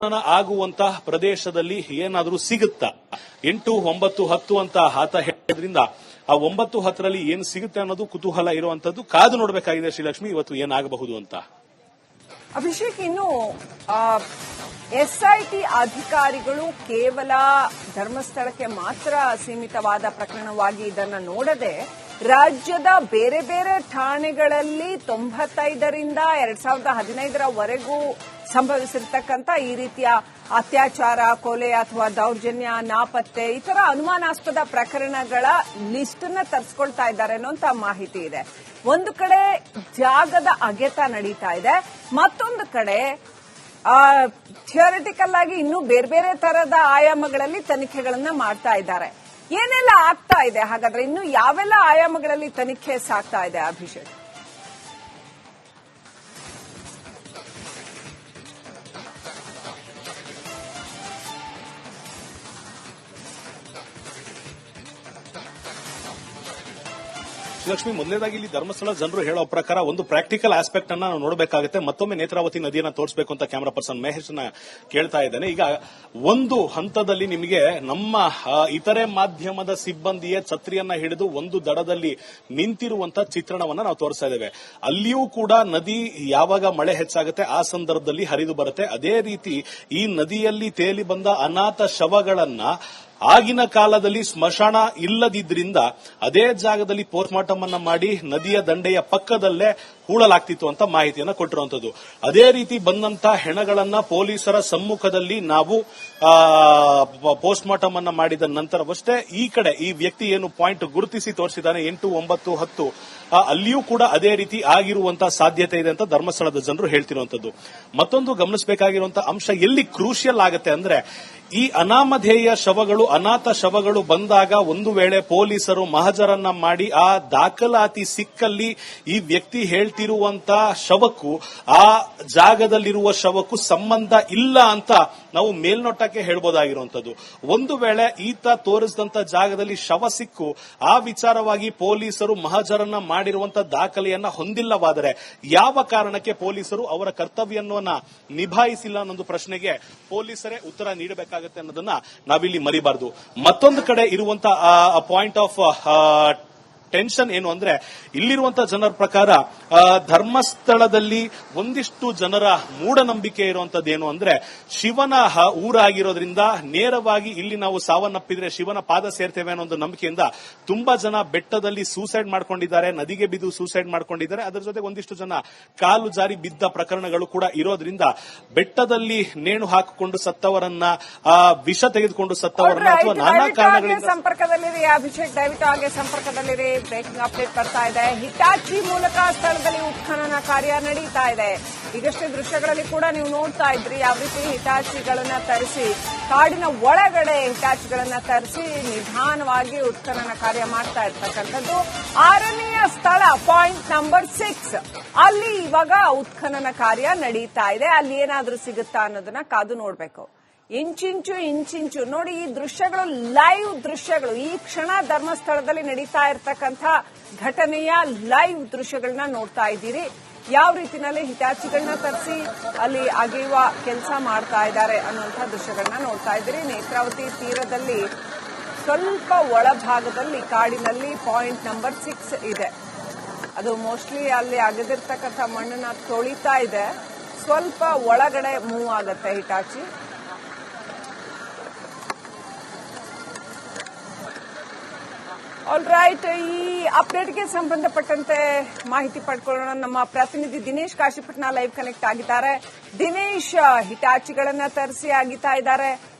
ಆಗುವಂತಹ ಪ್ರದೇಶದಲ್ಲಿ ಏನಾದರೂ ಸಿಗುತ್ತಾ? 8, 9, 10 ಅಂತ ಆತ ಹೇಳಿದ್ರಿಂದ ಆ 9, 10ರಲ್ಲಿ ಏನು ಸಿಗುತ್ತೆ ಅನ್ನೋದು ಕುತೂಹಲ ಇರುವಂತದ್ದು. ಕಾದು ನೋಡಬೇಕಾಗಿದೆ ಶ್ರೀಲಕ್ಷ್ಮಿ, ಇವತ್ತು ಏನಾಗಬಹುದು ಅಂತ. ಅಭಿಷೇಕ್, ಇನ್ನು ಎಸ್ಐಟಿ ಅಧಿಕಾರಿಗಳು ಕೇವಲ ಧರ್ಮಸ್ಥಳಕ್ಕೆ ಮಾತ್ರ ಸೀಮಿತವಾದ ಪ್ರಕರಣವಾಗಿ ಇದನ್ನು ನೋಡದೆ ರಾಜ್ಯದ ಬೇರೆ ಬೇರೆ ಠಾಣೆಗಳಲ್ಲಿ 95ರಿಂದ 2015ರವರೆಗೂ ಸಂಭವಿಸಿರ್ತಕ್ಕಂಥ ಈ ರೀತಿಯ ಅತ್ಯಾಚಾರ, ಕೊಲೆ ಅಥವಾ ದೌರ್ಜನ್ಯ, ನಾಪತ್ತೆ ಈ ತರ ಅನುಮಾನಾಸ್ಪದ ಪ್ರಕರಣಗಳ ಲಿಸ್ಟ್ ಅನ್ನ ತರಿಸ್ಕೊಳ್ತಾ ಇದ್ದಾರೆ ಅನ್ನೋಂತ ಮಾಹಿತಿ ಇದೆ. ಒಂದು ಕಡೆ ಜಾಗದ ಅಗೆತ ನಡೀತಾ ಇದೆ, ಮತ್ತೊಂದು ಕಡೆ ಥಿಯರಿಟಿಕಲ್ ಆಗಿ ಇನ್ನೂ ಬೇರೆ ಬೇರೆ ತರದ ಆಯಾಮಗಳಲ್ಲಿ ತನಿಖೆಗಳನ್ನ ಮಾಡ್ತಾ ಇದ್ದಾರೆ. ಏನೆಲ್ಲ ಆಗ್ತಾ ಇದೆ ಹಾಗಾದ್ರೆ? ಇನ್ನು ಯಾವೆಲ್ಲ ಆಯಾಮಗಳಲ್ಲಿ ತನಿಖೆ ಸಾಗ್ತಾ ಇದೆ ಅಭಿಷೇಕ್? ಲಕ್ಷ್ಮಿ, ಮೊದಲನೇದಾಗಿ ಇಲ್ಲಿ ಧರ್ಮಸ್ಥಳ ಜನರು ಹೇಳೋ ಪ್ರಕಾರ ಒಂದು ಪ್ರಾಕ್ಟಿಕಲ್ ಆಸ್ಪೆಕ್ಟ್ ಅನ್ನ ನಾವು ನೋಡಬೇಕಾಗುತ್ತೆ. ಮತ್ತೊಮ್ಮೆ ನೇತ್ರಾವತಿ ನದಿಯನ್ನ ತೋರಿಸಬೇಕು ಅಂತ ಕ್ಯಾಮರಾ ಪರ್ಸನ್ ಮಹೇಶ್ನ ಕೇಳ್ತಾ ಇದ್ದೇನೆ. ಈಗ ಒಂದು ಹಂತದಲ್ಲಿ ನಿಮಗೆ ನಮ್ಮ ಇತರೆ ಮಾಧ್ಯಮದ ಸಿಬ್ಬಂದಿಯ ಛತ್ರಿಯನ್ನ ಹಿಡಿದು ಒಂದು ದಡದಲ್ಲಿ ನಿಂತಿರುವಂತ ಚಿತ್ರಣವನ್ನ ನಾವು ತೋರಿಸ್ತಾ ಇದ್ದೇವೆ. ಅಲ್ಲಿಯೂ ಕೂಡ ನದಿ ಯಾವಾಗ ಮಳೆ ಹೆಚ್ಚಾಗುತ್ತೆ ಆ ಸಂದರ್ಭದಲ್ಲಿ ಹರಿದು ಬರುತ್ತೆ. ಅದೇ ರೀತಿ ಈ ನದಿಯಲ್ಲಿ ತೇಲಿ ಬಂದ ಅನಾಥ ಶವಗಳನ್ನ ಆಗಿನ ಕಾಲದಲ್ಲಿ ಸ್ಮಶಾನ ಇಲ್ಲದಿದ್ರಿಂದ ಅದೇ ಜಾಗದಲ್ಲಿ ಪೋಸ್ಟ್ ಮಾರ್ಟಮ್ ಅನ್ನ ಮಾಡಿ ನದಿಯ ದಂಡೆಯ ಪಕ್ಕದಲ್ಲೇ ಹೂಳಲಾಗ್ತಿತ್ತು ಅಂತ ಮಾಹಿತಿಯನ್ನ ಕೊಟ್ಟಿರುವಂತದ್ದು. ಅದೇ ರೀತಿ ಬಂದಂತ ಹೆಣಗಳನ್ನ ಪೊಲೀಸರ ಸಮ್ಮುಖದಲ್ಲಿ ನಾವು ಪೋಸ್ಟ್ ಮಾರ್ಟಮ್ ಅನ್ನ ಮಾಡಿದ ನಂತರವಷ್ಟೇ ಈ ಕಡೆ ಈ ವ್ಯಕ್ತಿ ಏನು ಪಾಯಿಂಟ್ ಗುರುತಿಸಿ ತೋರಿಸಿದ್ದಾನೆ 8, 9, 10 ಅಲ್ಲಿಯೂ ಕೂಡ ಅದೇ ರೀತಿ ಆಗಿರುವಂತಹ ಸಾಧ್ಯತೆ ಇದೆ ಅಂತ ಧರ್ಮಸ್ಥಳದ ಜನರು ಹೇಳ್ತಿರುವಂತದ್ದು. ಮತ್ತೊಂದು ಗಮನಿಸಬೇಕಾಗಿರುವಂತಹ ಅಂಶ ಎಲ್ಲಿ ಕ್ರೂಷಿಯಲ್ ಆಗುತ್ತೆ ಅಂದ್ರೆ, ಈ ಅನಾಮಧೇಯ ಶವಗಳು, ಅನಾಥ ಶವಗಳು ಬಂದಾಗ ಒಂದು ವೇಳೆ ಪೊಲೀಸರು ಮಹಜರನ್ನ ಮಾಡಿ ಆ ದಾಖಲಾತಿ ಸಿಕ್ಕಲ್ಲಿ ಈ ವ್ಯಕ್ತಿ ಹೇಳ್ತಿರುವಂತ ಶವಕ್ಕೂ ಆ ಜಾಗದಲ್ಲಿರುವ ಶವಕ್ಕೂ ಸಂಬಂಧ ಇಲ್ಲ ಅಂತ ನಾವು ಮೇಲ್ನೋಟಕ್ಕೆ ಹೇಳ್ಬೋದಾಗಿರುವಂತದ್ದು. ಒಂದು ವೇಳೆ ಈತ ತೋರಿಸಿದಂತ ಜಾಗದಲ್ಲಿ ಶವ ಸಿಕ್ಕು ಆ ವಿಚಾರವಾಗಿ ಪೊಲೀಸರು ಮಹಜರನ್ನ ಮಾಡಿರುವಂತ ದಾಖಲೆಯನ್ನ ಹೊಂದಿಲ್ಲವಾದರೆ ಯಾವ ಕಾರಣಕ್ಕೆ ಪೊಲೀಸರು ಅವರ ಕರ್ತವ್ಯವನ್ನ ನಿಭಾಯಿಸಿಲ್ಲ ಅನ್ನೊಂದು ಪ್ರಶ್ನೆಗೆ ಪೊಲೀಸರೇ ಉತ್ತರ ನೀಡಬೇಕಾಗುತ್ತೆ ಅನ್ನೋದನ್ನ ನಾವಿಲ್ಲಿ ಮರಿಬಾರದು. ಮತ್ತೊಂದು ಕಡೆ ಇರುವಂತಹ ಪಾಯಿಂಟ್ ಆಫ್ ಟೆನ್ಷನ್ ಏನು ಅಂದ್ರೆ, ಇಲ್ಲಿರುವಂತಹ ಜನರ ಪ್ರಕಾರ ಧರ್ಮಸ್ಥಳದಲ್ಲಿ ಒಂದಿಷ್ಟು ಜನರ ಮೂಢನಂಬಿಕೆ ಇರುವಂತದ್ದೇನು ಅಂದ್ರೆ, ಶಿವನ ಊರಾಗಿರೋದ್ರಿಂದ ನೇರವಾಗಿ ಇಲ್ಲಿ ನಾವು ಸಾವನ್ನಪ್ಪಿದ್ರೆ ಶಿವನ ಪಾದ ಸೇರ್ತೇವೆ ಅನ್ನೋ ಒಂದು ನಂಬಿಕೆಯಿಂದ ತುಂಬಾ ಜನ ಬೆಟ್ಟದಲ್ಲಿ ಸೂಸೈಡ್ ಮಾಡ್ಕೊಂಡಿದ್ದಾರೆ, ನದಿಗೆ ಬಿದ್ದು ಸೂಸೈಡ್ ಮಾಡ್ಕೊಂಡಿದ್ದಾರೆ. ಅದರ ಜೊತೆ ಒಂದಿಷ್ಟು ಜನ ಕಾಲು ಜಾರಿ ಬಿದ್ದ ಪ್ರಕರಣಗಳು ಕೂಡ ಇರೋದ್ರಿಂದ ಬೆಟ್ಟದಲ್ಲಿ ನೇಣು ಹಾಕಿಕೊಂಡು ಸತ್ತವರನ್ನ, ವಿಷ ತೆಗೆದುಕೊಂಡು ಸತ್ತವರನ್ನ ಅಥವಾ ನಾನಾ ಕಾರಣಗಳಿಂದ ಸಂಪರ್ಕದಲ್ಲಿರಿ. ಅಭಿಷೇಕ್, ದಯವಿಟ್ಟು ಹಾಗೆ ಸಂಪರ್ಕದಲ್ಲಿರಿ. ಬ್ರೇಕಿಂಗ್ ಅಪ್ಡೇಟ್ ಬರ್ತಾ ಇದೆ. ಹಿಟಾಚಿ ಮೂಲಕ ಸ್ಥಳದಲ್ಲಿ ಉತ್ಖನನ ಕಾರ್ಯ ನಡೀತಾ ಇದೆ. ಈಗಷ್ಟೇ ದೃಶ್ಯಗಳಲ್ಲಿ ಕೂಡ ನೀವು ನೋಡ್ತಾ ಇದ್ರಿ ಯಾವ ರೀತಿ ಹಿಟಾಚಿಗಳನ್ನ ತರಿಸಿ, ಕಾಡಿನ ಒಳಗಡೆ ಹಿಟಾಚಿಗಳನ್ನ ತರಿಸಿ ನಿಧಾನವಾಗಿ ಉತ್ಖನನ ಕಾರ್ಯ ಮಾಡ್ತಾ ಇರ್ತಕ್ಕಂಥದ್ದು. 6ನೇ ಸ್ಥಳ ಪಾಯಿಂಟ್ ನಂಬರ್ 6 ಅಲ್ಲಿ ಇವಾಗ ಉತ್ಖನನ ಕಾರ್ಯ ನಡೀತಾ ಇದೆ. ಅಲ್ಲಿ ಏನಾದ್ರೂ ಸಿಗುತ್ತಾ ಅನ್ನೋದನ್ನ ಕಾದು ನೋಡ್ಬೇಕು. ಇಂಚಿಂಚು ನೋಡಿ, ಈ ದೃಶ್ಯಗಳು ಲೈವ್ ದೃಶ್ಯಗಳು. ಈ ಕ್ಷಣ ಧರ್ಮಸ್ಥಳದಲ್ಲಿ ನಡೀತಾ ಇರತಕ್ಕಂಥ ಘಟನೆಯ ಲೈವ್ ದೃಶ್ಯಗಳನ್ನ ನೋಡ್ತಾ ಇದ್ದೀರಿ. ಯಾವ ರೀತಿನಲ್ಲಿ ಹಿಟಾಚಿಗಳನ್ನ ತರಿಸಿ ಅಲ್ಲಿ ಅಗೆಯುವ ಕೆಲಸ ಮಾಡ್ತಾ ಇದ್ದಾರೆ ಅನ್ನುವಂಥ ದೃಶ್ಯಗಳನ್ನ ನೋಡ್ತಾ ಇದ್ದೀರಿ. ನೇತ್ರಾವತಿ ತೀರದಲ್ಲಿ ಸ್ವಲ್ಪ ಒಳಭಾಗದಲ್ಲಿ ಕಾಡಿನಲ್ಲಿ ಪಾಯಿಂಟ್ ನಂಬರ್ 6 ಇದೆ. ಅದು ಮೋಸ್ಟ್ಲಿ ಅಲ್ಲಿ ಅಗೆದಿರ್ತಕ್ಕಂಥ ಮಣ್ಣನ್ನ ತೊಳಿತಾ ಇದೆ. ಸ್ವಲ್ಪ ಒಳಗಡೆ ಮೂವ್ ಆಗುತ್ತೆ ಹಿಟಾಚಿ. ಆಲ್ ರೈಟ್, ಈ ಅಪ್ಡೇಟ್ಗೆ ಸಂಬಂಧಪಟ್ಟಂತೆ ಮಾಹಿತಿ ಪಡ್ಕೊಳ್ಳೋಣ. ನಮ್ಮ ಪ್ರತಿನಿಧಿ ದಿನೇಶ್ ಕಾಶಿಪಟ್ನ ಲೈವ್ ಕನೆಕ್ಟ್ ಆಗಿದ್ದಾರೆ. ದಿನೇಶ್, ಹಿಟಾಚಿಗಳನ್ನ ತರಿಸಿ ಅಗಿತಾ ಇದ್ದಾರೆ.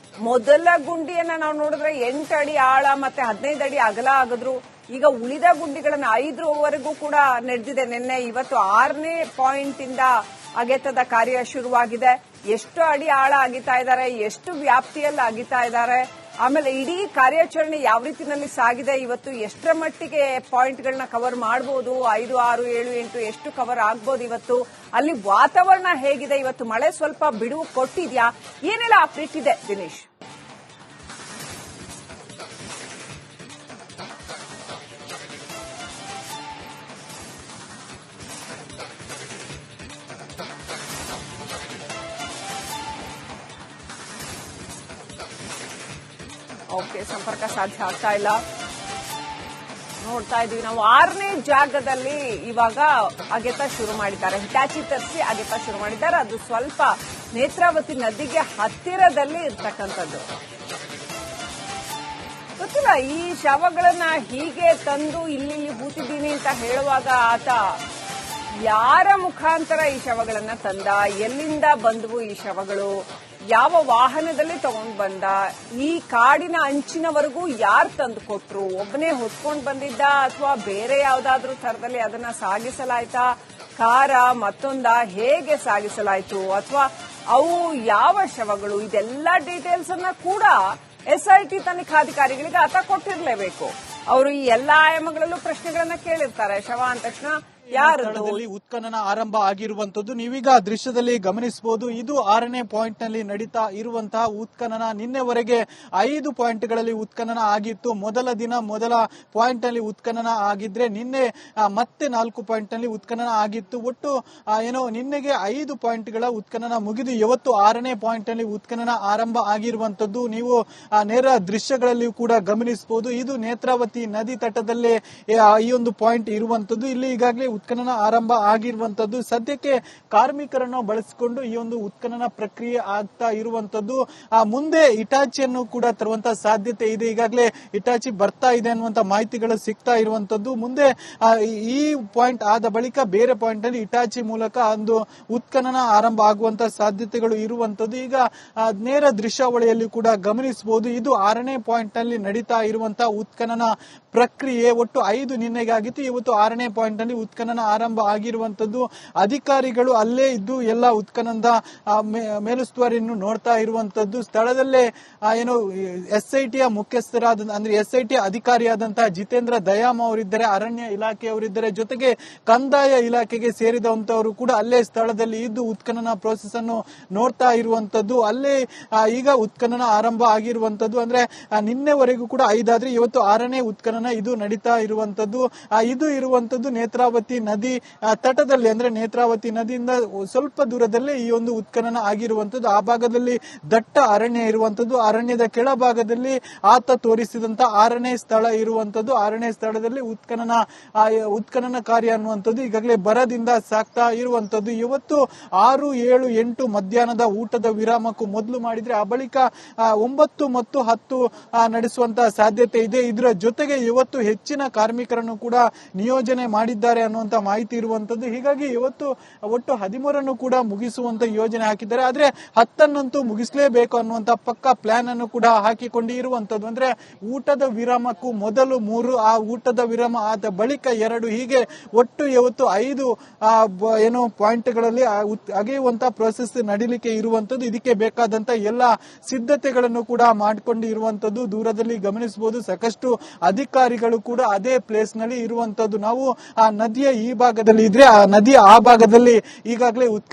ಮೊದಲ ಗುಂಡಿಯನ್ನ ನಾವು ನೋಡಿದ್ರೆ 8 ಅಡಿ ಆಳ ಮತ್ತೆ 15 ಅಡಿ ಅಗಲ ಆಗಿದ್ರು. ಈಗ ಉಳಿದ ಗುಂಡಿಗಳನ್ನ 5ರವರೆಗೂ ಕೂಡ ನಡೆದಿದೆ. ನಿನ್ನೆ ಇವತ್ತು 6ನೇ ಪಾಯಿಂಟ್ ಇಂದ ಅಗೆತದ ಕಾರ್ಯ ಶುರುವಾಗಿದೆ. ಎಷ್ಟು ಅಡಿ ಆಳ ಅಗಿತಾ ಇದ್ದಾರೆ, ಎಷ್ಟು ವ್ಯಾಪ್ತಿಯಲ್ಲಿ ಅಗಿತಾ ಇದ್ದಾರೆ, ಆಮೇಲೆ ಇಡೀ ಕಾರ್ಯಾಚರಣೆ ಯಾವ ರೀತಿಯಲ್ಲಿ ಸಾಗಿದೆ, ಇವತ್ತು ಎಷ್ಟರ ಮಟ್ಟಿಗೆ ಪಾಯಿಂಟ್ಗಳನ್ನ ಕವರ್ ಮಾಡಬಹುದು, 5, 6, 7, 8 ಎಷ್ಟು ಕವರ್ ಆಗಬಹುದು ಇವತ್ತು, ಅಲ್ಲಿ ವಾತಾವರಣ ಹೇಗಿದೆ, ಇವತ್ತು ಮಳೆ ಸ್ವಲ್ಪ ಬಿಡುವು ಕೊಟ್ಟಿದ್ಯಾ, ಏನೆಲ್ಲ ಅಪ್ಡೇಟ್ ಇದೆ ದಿನೇಶ್? ಓಕೆ, ಸಂಪರ್ಕ ಸಾಧ್ಯ ಆಗ್ತಾ ಇಲ್ಲ. ನೋಡ್ತಾ ಇದೀವಿ ನಾವು 6ನೇ ಜಾಗದಲ್ಲಿ ಇವಾಗ ಅಗೆತ ಶುರು ಮಾಡಿದ್ದಾರೆ. ಹಿಟಾಚಿ ತರಿಸಿ ಅಗೆತ ಶುರು ಮಾಡಿದ್ದಾರೆ. ಅದು ಸ್ವಲ್ಪ ನೇತ್ರಾವತಿ ನದಿಗೆ ಹತ್ತಿರದಲ್ಲಿ ಇರ್ತಕ್ಕಂಥದ್ದು. ಗೊತ್ತಿಲ್ಲ, ಈ ಶವಗಳನ್ನ ಹೀಗೆ ತಂದು ಇಲ್ಲಿ ಹೂತಿದ್ದೀನಿ ಅಂತ ಹೇಳುವಾಗ ಆತ ಯಾರ ಮುಖಾಂತರ ಈ ಶವಗಳನ್ನ ತಂದ, ಎಲ್ಲಿಂದ ಬಂದವು ಈ ಶವಗಳು, ಯಾವ ವಾಹನದಲ್ಲಿ ತಗೊಂಡ್ ಬಂದ, ಈ ಕಾಡಿನ ಅಂಚಿನವರೆಗೂ ಯಾರು ತಂದು ಕೊಟ್ರು, ಒಬ್ಬನೇ ಹೊತ್ಕೊಂಡ್ ಬಂದಿದ್ದ ಅಥವಾ ಬೇರೆ ಯಾವ್ದಾದ್ರೂ ತರದಲ್ಲಿ ಅದನ್ನ ಸಾಗಿಸಲಾಯ್ತಾ, ಕಾರ ಮತ್ತೊಂದ, ಹೇಗೆ ಸಾಗಿಸಲಾಯ್ತು, ಅಥವಾ ಅವು ಯಾವ ಶವಗಳು, ಇದೆಲ್ಲ ಡೀಟೇಲ್ಸ್ ಅನ್ನ ಕೂಡ ಎಸ್ಐಟಿ ತನಿಖಾಧಿಕಾರಿಗಳಿಗೆ ಆತ ಕೊಟ್ಟಿರಲೇಬೇಕು. ಅವರು ಈ ಎಲ್ಲಾ ಆಯಾಮಗಳಲ್ಲೂ ಪ್ರಶ್ನೆಗಳನ್ನ ಕೇಳಿರ್ತಾರೆ. ಶವ ಅಂದ ತಕ್ಷಣ ಸ್ಥಳದಲ್ಲಿ ಉತ್ಖನನ ಆರಂಭ ಆಗಿರುವಂತದ್ದು ನೀವೀಗ ದೃಶ್ಯದಲ್ಲಿ ಗಮನಿಸಬಹುದು. ಇದು 6ನೇ ಪಾಯಿಂಟ್ ನಲ್ಲಿ ನಡೀತಾ ಇರುವಂತಹ ಉತ್ಖನನ. ನಿನ್ನೆವರೆಗೆ 5 ಪಾಯಿಂಟ್ಗಳಲ್ಲಿ ಉತ್ಖನನ ಆಗಿತ್ತು. ಮೊದಲ ದಿನ ಮೊದಲ ಪಾಯಿಂಟ್ ನಲ್ಲಿ ಉತ್ಖನನ ಆಗಿದ್ರೆ ನಿನ್ನೆ ಮತ್ತೆ 4 ಪಾಯಿಂಟ್ ನಲ್ಲಿ ಉತ್ಖನನ ಆಗಿತ್ತು. ಒಟ್ಟು ನಿನ್ನೆಗೆ 5 ಪಾಯಿಂಟ್ಗಳ ಉತ್ಖನನ ಮುಗಿದು ಇವತ್ತು 6ನೇ ಪಾಯಿಂಟ್ ನಲ್ಲಿ ಉತ್ಖನನ ಆರಂಭ ಆಗಿರುವಂತದ್ದು ನೀವು ನೇರ ದೃಶ್ಯಗಳಲ್ಲಿ ಕೂಡ ಗಮನಿಸಬಹುದು. ಇದು ನೇತ್ರಾವತಿ ನದಿ ತಟದಲ್ಲೇ ಈ ಒಂದು ಪಾಯಿಂಟ್ ಇರುವಂತದ್ದು. ಇಲ್ಲಿ ಈಗಾಗಲೇ ಉತ್ಖನನ ಆರಂಭ ಆಗಿರುವಂತದ್ದು. ಸದ್ಯಕ್ಕೆ ಕಾರ್ಮಿಕರನ್ನು ಬಳಸಿಕೊಂಡು ಈ ಒಂದು ಉತ್ಖನನ ಪ್ರಕ್ರಿಯೆ ಆಗ್ತಾ ಇರುವಂತದ್ದು. ಮುಂದೆ ಇಟಾಚಿಯನ್ನು ಕೂಡ ತರುವಂತಹ ಸಾಧ್ಯತೆ ಇದೆ. ಈಗಾಗಲೇ ಇಟಾಚಿ ಬರ್ತಾ ಇದೆ ಅನ್ನುವಂತ ಮಾಹಿತಿಗಳು ಸಿಗ್ತಾ ಇರುವಂತದ್ದು. ಮುಂದೆ ಈ ಪಾಯಿಂಟ್ ಆದ ಬಳಿಕ ಬೇರೆ ಪಾಯಿಂಟ್ ನಲ್ಲಿ ಇಟಾಚಿ ಮೂಲಕ ಒಂದು ಉತ್ಖನನ ಆರಂಭ ಆಗುವಂತಹ ಸಾಧ್ಯತೆಗಳು ಇರುವಂತದ್ದು. ಈಗ ನೇರ ದೃಶ್ಯಾವಳಿಯಲ್ಲಿ ಕೂಡ ಗಮನಿಸಬಹುದು. ಇದು 6ನೇ ಪಾಯಿಂಟ್ ನಲ್ಲಿ ನಡೀತಾ ಇರುವಂತಹ ಉತ್ಖನನ ಪ್ರಕ್ರಿಯೆ. ಒಟ್ಟು 5 ನಿನ್ನೆಗಾಗಿತ್ತು. ಇವತ್ತು 6ನೇ ಪಾಯಿಂಟ್ ನಲ್ಲಿ ಉತ್ಖನನ ಆರಂಭ ಆಗಿರುವಂತದ್ದು. ಅಧಿಕಾರಿಗಳು ಅಲ್ಲೇ ಇದ್ದು ಎಲ್ಲ ಉತ್ಖನನದ ಮೇಲುಸ್ತುವಾರಿಯನ್ನು ನೋಡ್ತಾ ಇರುವಂತದ್ದು. ಸ್ಥಳದಲ್ಲೇ ಎಸ್ಐಟಿಯ ಮುಖ್ಯಸ್ಥರಾದ ಅಂದ್ರೆ ಎಸ್ಐಟಿ ಅಧಿಕಾರಿಯಾದಂತಹ ಜಿತೇಂದ್ರ ದಯಾಮ್ ಅವರಿದ್ದಾರೆ, ಅರಣ್ಯ ಇಲಾಖೆಯವರಿದ್ದಾರೆ, ಜೊತೆಗೆ ಕಂದಾಯ ಇಲಾಖೆಗೆ ಸೇರಿದಂತವರು ಕೂಡ ಅಲ್ಲೇ ಸ್ಥಳದಲ್ಲಿ ಇದ್ದು ಉತ್ಖನನ ಪ್ರೋಸೆಸ್ ಅನ್ನು ನೋಡ್ತಾ ಇರುವಂತದ್ದು. ಅಲ್ಲೇ ಈಗ ಉತ್ಖನನ ಆರಂಭ ಆಗಿರುವಂತದ್ದು. ಅಂದ್ರೆ ನಿನ್ನೆವರೆಗೂ ಕೂಡ 5 ಆದ್ರೆ ಇವತ್ತು 6ನೇ ಉತ್ಖನನ ಇದು ನಡೀತಾ ಇರುವಂತದ್ದು. ಇದು ಇರುವಂತದ್ದು ನೇತ್ರಾವತಿ ನದಿ ತಟದಲ್ಲಿ, ಅಂದ್ರೆ ನೇತ್ರಾವತಿ ನದಿಯಿಂದ ಸ್ವಲ್ಪ ದೂರದಲ್ಲೇ ಈ ಒಂದು ಉತ್ಖನನ ಆಗಿರುವಂತದ್ದು. ಆ ಭಾಗದಲ್ಲಿ ದಟ್ಟ ಅರಣ್ಯ ಇರುವಂತದ್ದು. ಅರಣ್ಯದ ಕೆಳಭಾಗದಲ್ಲಿ ಆತ ತೋರಿಸಿದಂತ 6ನೇ ಸ್ಥಳ ಇರುವಂತದ್ದು. 6ನೇ ಸ್ಥಳದಲ್ಲಿ ಉತ್ಖನನ ಕಾರ್ಯ ಅನ್ನುವಂಥದ್ದು ಈಗಾಗಲೇ ಬರದಿಂದ ಸಾಕ್ತಾ ಇರುವಂತದ್ದು. ಇವತ್ತು 6, 7, 8 ಮಧ್ಯಾಹ್ನದ ಊಟದ ವಿರಾಮಕ್ಕೂ ಮೊದಲು ಮಾಡಿದ್ರೆ ಆ ಬಳಿಕ 9 ಮತ್ತು 10 ನಡೆಸುವಂತಹ ಸಾಧ್ಯತೆ ಇದೆ. ಇದರ ಜೊತೆಗೆ ಇವತ್ತು ಹೆಚ್ಚಿನ ಕಾರ್ಮಿಕರನ್ನು ಕೂಡ ನಿಯೋಜನೆ ಮಾಡಿದ್ದಾರೆ ಅನ್ನುವಂತ ಮಾಹಿತಿ ಇರುವಂತದ್ದು. ಹೀಗಾಗಿ ಇವತ್ತು ಒಟ್ಟು 13 ಕೂಡ ಮುಗಿಸುವಂತ ಯೋಜನೆ ಹಾಕಿದ್ದಾರೆ. ಆದ್ರೆ 10 ಮುಗಿಸಲೇಬೇಕು ಅನ್ನುವಂತ ಪಕ್ಕಾ ಪ್ಲಾನ್ ಅನ್ನು ಕೂಡ ಹಾಕಿಕೊಂಡು ಇರುವಂತದ್ದು. ಅಂದ್ರೆ ಊಟದ ವಿರಾಮಕ್ಕೂ ಮೊದಲು 3, ಆ ಊಟದ ವಿರಾಮ ಆದ ಬಳಿಕ 2, ಹೀಗೆ ಒಟ್ಟು ಇವತ್ತು 5 ಪಾಯಿಂಟ್ಗಳಲ್ಲಿ ಅಗೆಯುವಂತ ಪ್ರೋಸೆಸ್ ನಡೀಲಿಕ್ಕೆ ಇರುವಂತದ್ದು. ಇದಕ್ಕೆ ಬೇಕಾದಂತ ಎಲ್ಲ ಸಿದ್ಧತೆಗಳನ್ನು ಕೂಡ ಮಾಡಿಕೊಂಡು ಇರುವಂತದ್ದು ದೂರದಲ್ಲಿ ಗಮನಿಸಬಹುದು. ಸಾಕಷ್ಟು ಅಧಿಕಾರಿಗಳು ಕೂಡ ಅದೇ ಪ್ಲೇಸ್ ನಲ್ಲಿ ಇರುವಂತದ್ದು. ನಾವು ಆ ನದಿಯ ಈ ಭಾಗದಲ್ಲಿ ಇದ್ರೆ ಆ ನದಿಯ ಆ ಭಾಗದಲ್ಲಿ ಈಗಾಗಲೇ